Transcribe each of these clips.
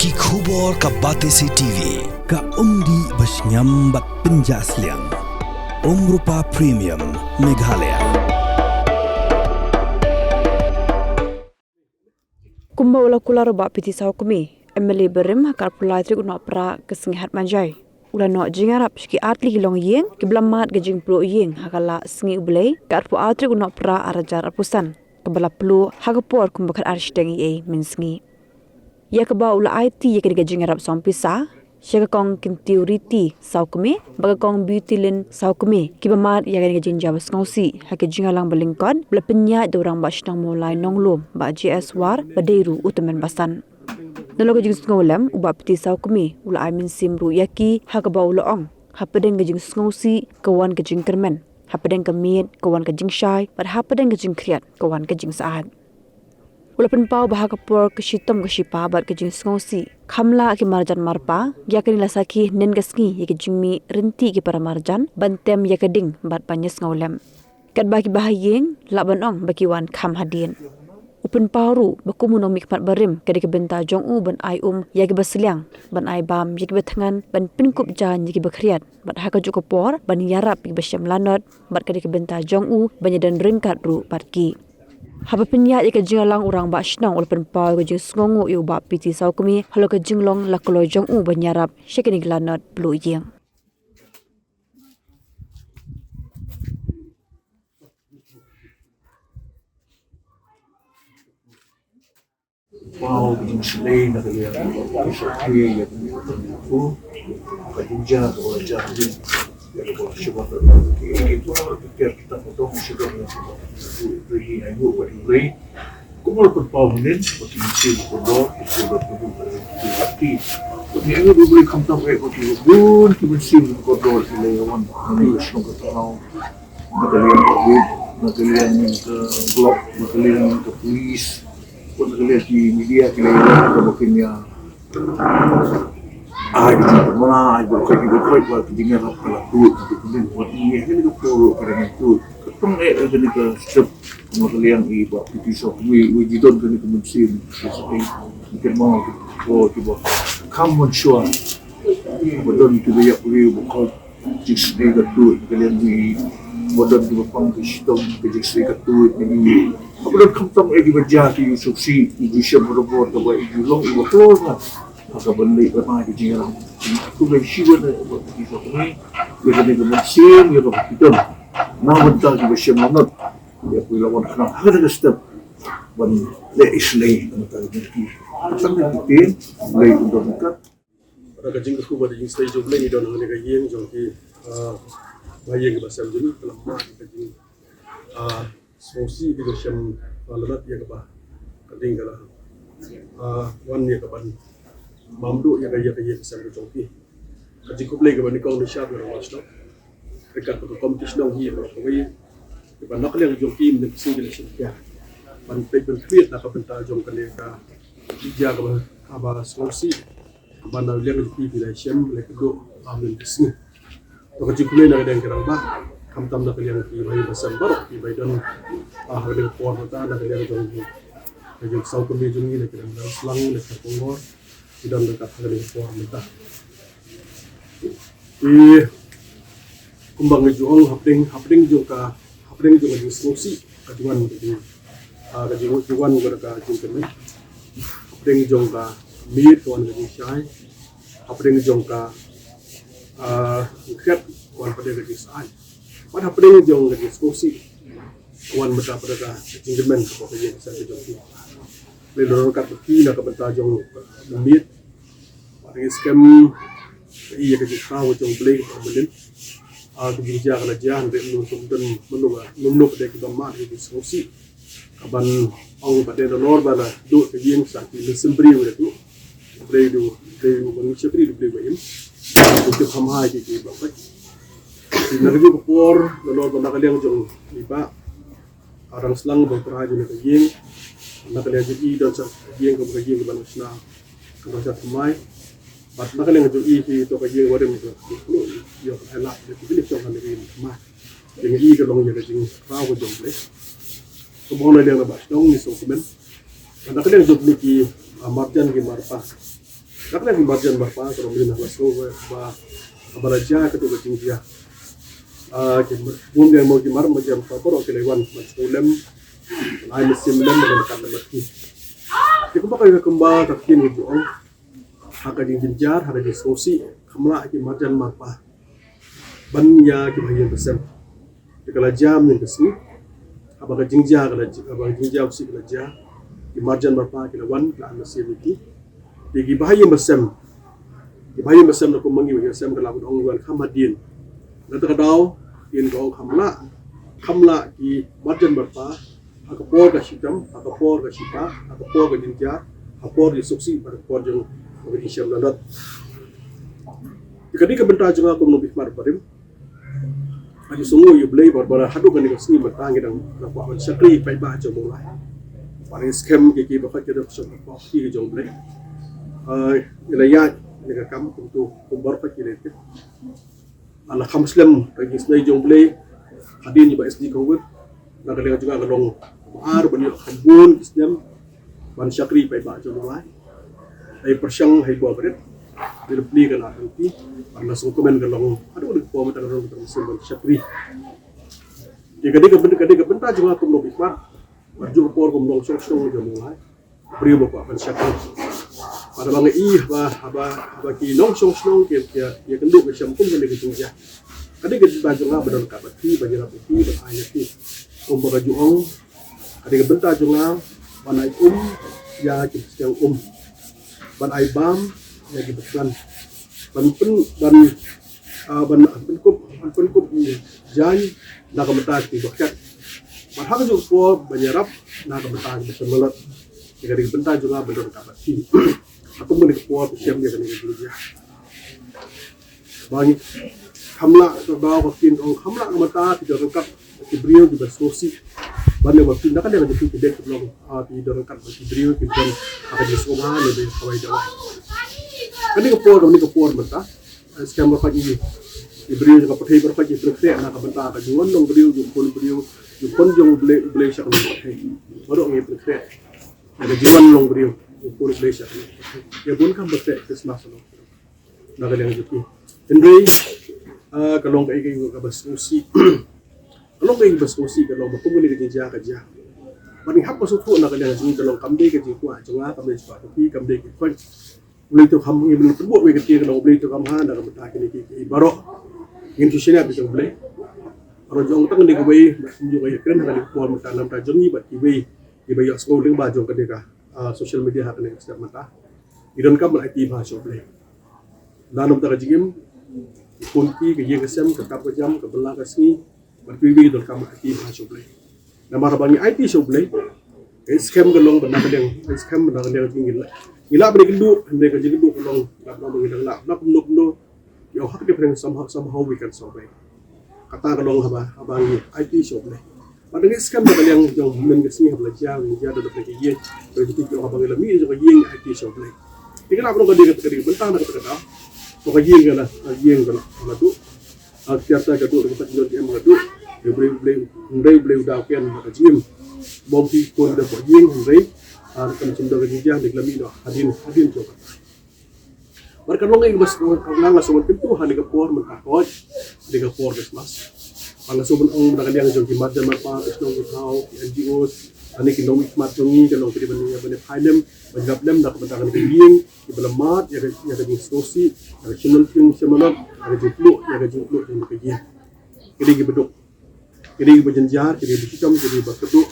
Ki khubor ka Batesi TV ka umdi basnyam bak penjaslian Rupa Premium Meghalaya. Kumba ula kula roba piti saw kumi emeli berim hakar pulai tri unok pra kesengihat manjai ula no jingarap ski atli kilong yeng kiblamat gejing plu yeng hakala sengi ublei kar pu atri unok pra arajar apusan kebala plu hagapor kumbakat arshtengi e mensengi ya keba ula IT ya kediga jingarap sompisa Syaka kong kintiuriti saw kumi baga kong beautylin saw kumi kibamat ya kediga jinjabas ngausi hake jingalang balingkon bela penya dorang bashnang mulai nonglum ba JS war badeiru utamen basan Naloga jing sngolem uba piti saw kumi ula aimin simru yaki hakaba ula ong hapadeng gejing sngosi kawan gejing kermen hapadeng kemit kawan gejing syai pada hapadeng gejing kriat kawan gejing saat Ula penpau bahaka por keshitom keshipa bat gejing sngosi kamla ki marjan marpa yakini lasaki nen gasngi yakijing mi renti ki para marjan bantem yakading bat panyes ngolem kat baki bahayeng laban ong baki wan kam hadin Upin paru bakumunong mikpat barim kadi kebenta jong u ban ai yaki basliang ban ai bam yaki batangan ban pinkup jan yaki bakriat bat haka juko por ban yarap yaki basyam lanot bat kadi kebenta jong u ban yadan ringkat ru batki Haba penyat yaki jingalang urang ba shnang ulpen pau yaki jing sngongu yu ba piti saw kumi halo ke jinglong lakolo jong u ban yarap syakini lanot blu yeng Wow, bikin selai nak lihat kisah yang aku kerja atau jadi jadi buat sebab itu kita potong sudah beri aku beri kumur perpawanan seperti mesin kodok sudah berarti tapi aku beri kampung aku pun mesin kodok lewan ini semua tahu nakalian ke blog nakalian ke polis pun terlihat di media kita bakimnya mana berkait buat dengan apa tu kemudian buat ini kan itu perlu kerana itu ketemu ada ni ke step kemudian buat video we jidon kan itu mesin seperti mungkin mau coba come sure betul itu dia perlu buat jis ni tu kalian di modal di bawah sistem jis ni tu ini Apabila kampung lagi berjati suksi ibu siapa berbuat apa ibu long ibu keluar maka balik apa di jalan aku bersihkan buat kita ini kita ni kemesin kita kita nak bentar kita siapa ya aku lawan kerana ada step ban le islay kita jadi sangat penting mulai untuk dekat pada kajing aku pada jing stay job lagi don hanya kajing jongki bayang ke pasal jadi pelemah kajing Sosi di dalam lalat yang kebah ketinggalan. Wan yang kebah mamdu yang kaya besar kejongki. Kaji kublai kebah ni kau nisab yang masuk. Dekat ke kompetisi dong hiu kebah. Kebah nak liang kejongki menepisi jenis sekian. Bantai berkreat nak pental jong keneka. Dia kebah kebah sosi. Kebah nak liang kejongki bila siam lek do amin kesini. Kaji kublai nak ada yang kerang bah. Kamtam nak liang ki bayi besar baru ki bayi dan dengan puan mata nak liang jongki. Jadi saw kami jongi nak liang selang nak terpongor tidak dekat dengan puan mata. Kumbang jual hapding juga di solusi kajuan jadi kajuan mereka jengkemen hapding juga mir kawan jadi syai hapding juga ket kawan pada jadi sai pada hapding juga jadi solusi kawan mereka pada jengkemen sebagai yang saya jadi lelor kat beki nak bentar jong mir pada skam iya kerja tahu jong beli kemudian kerja kerja hendak menunggu pada kita mat di solusi kaban orang pada donor bala duk kerja yang sakit sembri itu beli manusia beli bayam untuk hamai di bapak di negeri Kupor donor benda kalian jong liba orang selang berperhaji nak kerja nak kalian jadi dan kerja kerja ke manusia kerja hamai But nak kalian jadi itu kerja wadah itu, dia helak dia pilih contoh negeri mah. Yang ini kalau yang kerja rawa jomble, kemudian dia nak bahas dong ni sokumen. Nak kalian jadi ki marjan ki marpa, Nakala yung marjan berapa kalau beli nak masuk abaraja ketua ketinggian. Bum yang mau dimar macam apa orang kelewan masuk lem, ai mesin lem dalam kata berarti. Kita pakai kembang takin itu orang. Haka jing jinjar, haka jing sosi, kamla ki marjan marpa. Banya ki bahagian besar. Kalau jam yang kesini, abang jingjar kalau abang jingjar usi kalau jam, ki marjan marpa ki lawan ke mesin itu. Di bahagian besar, di bahagian besar nak kumangi bahagian besar kalau orang luar kamadin. Nanti kadau, in kau kamla ki marjan marpa, haka por ke sitam, haka por ke sipa, haka por ke jinjar, haka por di sosi, haka por jeng bagi siam landat. Jika di kebentar juga aku menubih marparim. Aji sungguh you beli barbara hadu kan dengan seni bertang gedang nampak man syakri pai ba jom mulai. Paling scam ke bakat kita sok kopi ke jom beli. Ilayat dengan kamu untuk kumbar pak kita. Anak muslim bagi senai jom beli hadin juga SD kawit. Nak dengan juga gelong ar banyak kebun Islam man syakri pai ba jom mulai. Ai persyang hai buah berit. Bila beli kan nanti karena sukumen gelong aduh di bawah mata gelong termusim syakri. Jika dia kebentar juga aku menubih mar. Maju por ko mong sok jom mulai. Beri bapak man syakri. Pada bang haba ki long song ke ya kenduk ke syampung ke ketinggian. Kadi ke baju ngah bedon kabati baju rapi berayati. Baju juong. Kadi kebentar juga panai ya yang ban aibam ya dibetulan ban kup jan nak kementar di bakat marhaba juga po banyarap nak kementar bersemelat jika dibentar juga bedon kabati aku menik po siam dia kena dia bagi kamla sebab wakin orang kamla kementar tidak lengkap beliau juga sosi banda waktu nak ada jadi tidak belum tidak lengkap beliau kemudian akan disoman lebih kawai jawab. Kani kepor benta skam berapa ini beliau juga pakai berapa ini berkreat nak benta kan jual dong beliau jupon jong beli syak dong pakai baru ini berkreat ada jual dong beliau jupon beli syak ya pun kan berkreat Christmas dong nak yang jadi Henry kalau kayak bersosiasi kalau kayak bersosiasi kalau bertemu dengan kerja paling hap masuk tu nak yang jadi kalau kami kerja kuat cuma kami cepat tapi kami kerja boleh tu kamu ibnu terbuk we ketika kalau boleh tu kamu handa kamu tak kini baru intusinya bisa boleh kalau jong tang dengan bayi juga ya keren kalau kuat mata nam ta jongi bat ibai ibai sekolah dengan baju ketika social media hak ni setiap mata idon kamu IT bahasa boleh dalam tak jigim kunci ke yang kesem ke kap jam ke belah ke sini berpiwi idon kamu IT bahasa boleh nama bangi IT so boleh scam gelong benar yang scam benar yang tinggi lah. Ila beri kenduk, mereka jadi kenduk kalau nak mengilang nak penduk, ya hak dia pernah somehow we can survive. Kata kalau abang IT shop ni. Pada ni scam dah yang men kesini belajar, dia ada dapat kerja, jadi kita abang lami juga yang IT shop ni. Jika nak perlu kerja bentang nak kata, pokok yang kalau tu, tiada kata dapat jual dia mengadu, dia boleh dah kian nak gym, bom ti pun dapat yang boleh. Akan cendera kerja di kelami dah hadin coba. Mereka longai bas ngang sobat pintu hadi kapor mentakot di kapor Christmas. Pang sobat ang nakaliang jong kimat dan marpa isnong utaw NGOs ani kinong ikmat jongi kalau kini bani pilem banyak lem dak bentakan kiying ibalamat ya daging sosi ya channel film semanat ya juplu yang kiying. Kini beduk. Kini berjenjar, kini bercikam, kini berkeduk.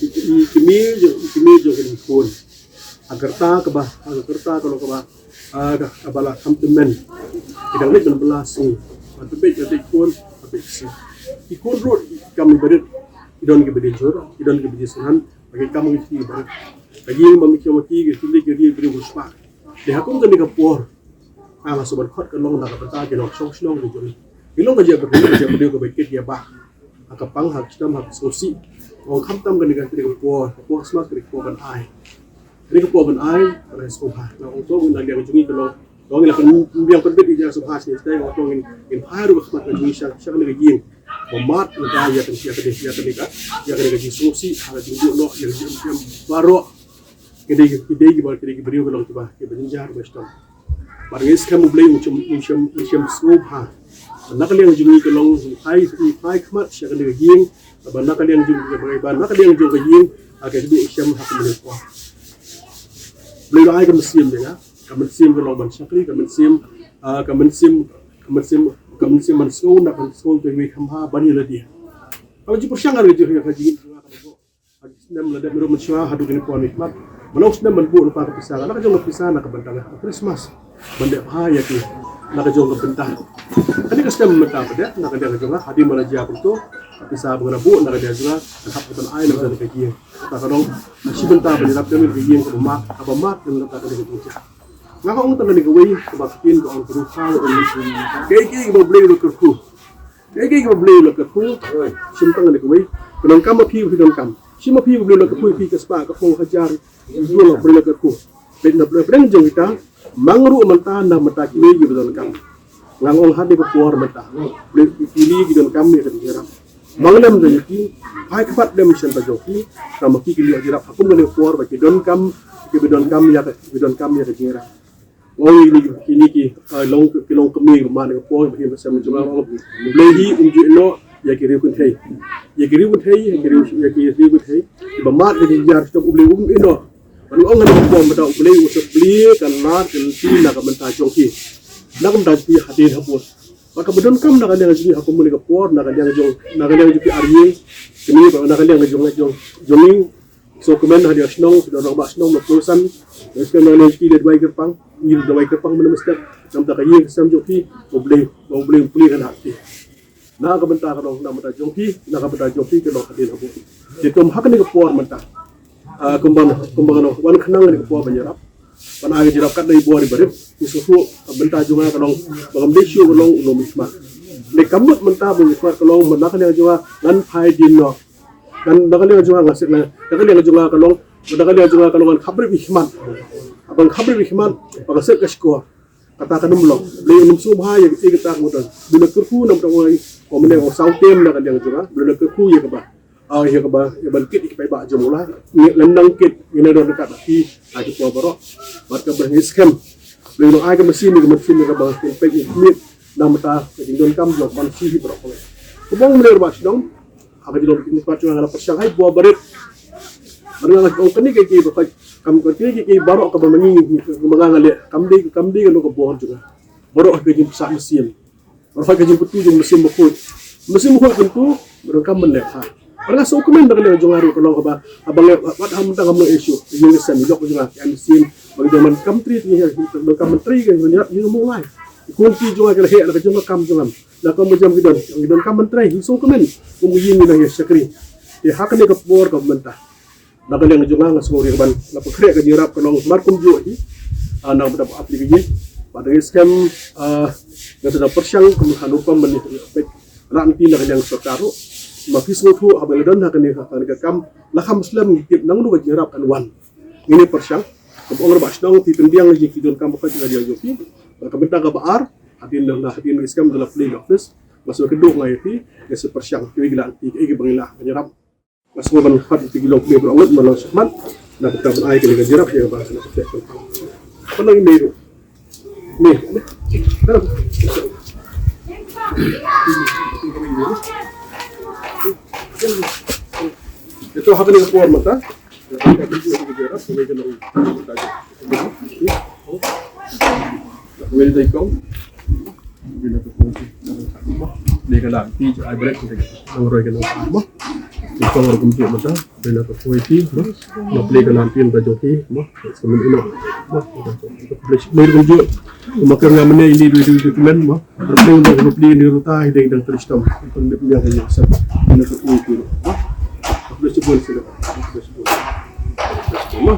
Kimi jo kini pun agar kalau kabala kamtemen tidak lagi berbelasung atau jadi pun habis ikut road kami berit idon ke bedijur idon ke bedisunan bagi kamu itu berit bagi yang memikir mati ke tuli ke dia beri uspa dia hakun ke kapor ala sobat khot ke long nak beta ke long song ke jori ilong kerja berdua ke baik dia bah akapang hak sistem hak sosi orang kamtam ke negara kapor smart ke kapor ban ai ini kapor ban ai pada sekolah nah untuk undang dia jungi kalau orang yang perbet di jasa bahasa ni saya orang in haru khmat ke jungi syak ke jing memat negara ya tensia ke dia ke ya ke sosi hal jungi no yang baru Kedai beriu kalau coba ke berjenjar bestom. Barang skam boleh macam scope ha. Nak kalian jumpa kalau hai khmat siapa kalian gieng, nak kalian jumpa bagaimana nak kalian jumpa gieng agar itu macam hak boleh kuah. Boleh ai ke mesin ya. Kemensim kalau bansakri kemensim mansko nak mansko dengan khamha bani ladi. Kalau jumpa siang ada je haji. Haji senam lada meru mensyah hadu dengan puan nikmat. Malau senam menbu lupa kepisah. Nak jom kepisah nak kebentang Christmas. Benda bahaya tu. Nak jom kebentang. Kali kesenam mentah pada nak ada jom hadir meraja untuk kepisah mengenabu nak ada jom hak betul air nak ada kajian. Tak kadang si bentah berjilap demi kajian ke mak apa mak dengan tak ada kajian. Ngah orang tak ada gawai kebakin ke orang berusaha orang kaki boleh berkerku. Kaki boleh berkerku. Simpang ada gawai. Kedon kam api kedon kam. Sima pi boleh berkerku pi ke spa ke pong hajar. Dua boleh berkerku. Benda boleh jom kita mangru mentah na mentah kini kedon kam. Ngah orang hadi ke puar mentah. Boleh pilih kedon kam ni kedon jerap. Manglam dan yaki. Hai kepat dem sen bajoki. Nama ki kili jerap. Aku boleh puar bagi kedon kam ya kedon jerap. Oh ini ki long kami mana kepoi bagi macam orang beli unjuk ya kiri pun thay bermat jadi jar kita beli ino kalau orang ada kepoi mereka beli usah beli kan mat kan nak mentah joki nak mentah di hati hapus maka bedon kam nak ada sini aku mulai kepoi nak ada joki ari ini nak ada jong so kemen hadiah senong sudah orang senong berperusan sekarang ada lagi dua kerpang ni dua kerpang mana mesti nam tak kaya kesam joki boleh kan hati nak kebentar kalau nak mentah joki kalau hadir aku itu hak ni kepuar mentah kembang wan kenang ni kepuar menyerap pan agi jerap kat dari buah di barit isusu bentar juga kalau bagam desio kalau ulo mismat le kamut mentah mismat kalau menakan yang juga nan pai dinno kan dakali juga ngasih na dakali juga kalau kan khabar bihmat abang khabar bihmat pagasek kasko kata kan belum beli numsum ha yang kita mudan bila kerku nam tawai komene o sautem na kan juga bila kerku ya keba ya bangkit ikai ba jumlah ni lendang kit ina do dekat ti aja po baro bat ka berhiskem beli no aga mesin ni ka ba pegi mit nam ta dindon kam blok ban si bro ko kubong meler bas dong aga dilom ini pacu ngala persyang hai buah barit marang ang kani kay bakay kam kati kay baro ka ba mangi magangale kamdi kan ko buah juga baro ka jim sa mesin baro ka jim putu jim mesin bukut tentu marang kam menlek ha marang so komen dagal jong aru kalau ba abang wat ham tang kam issue yung sen jok juga kan mesin bagi zaman kam tri ni do kam menteri kan ni mulai kunci juga kala he ala jong kam jong nak macam kita kam menteri so komen yin ni ya sakri ya hak ni kapor ka mentah nak yang junga ngasuri ban na pekre ka jirap kalau markum jo hi ana dapat aplikasi pada scam ngata persyang kumhanupam meni ranti nak yang sokaru mafis ngotu abaladon hak ni ka kam lakam muslim kit nang lu jirap kan wan ini persyang kabong rabas dong ti pendiang ji kidon kam ka dia joki ka mentah ka baar hadin scam dalam play office masuk kedua ngaiti ke sepersyang kiwilan ti ke bangilah kanyarap masuk ban khat 3 kilo ke berongot malah semat na betul ai ke kanyarap ya bahasa na tek apa lagi meru ni itu hak ni keluar mata kanyarap sampai ke nang boleh daikong bila tu dia lang ti ai break kita nang roi kan mo ito ngor kumpi mata bila tu poeti no play kan pin bajoki mo semen ino mo flash mer kunju makar ngamne ini dua dokumen mo perlu untuk play ni ruta hideng dan tristom pun dia hanya sab ino tu poeti mo flash bol sila flash bol mo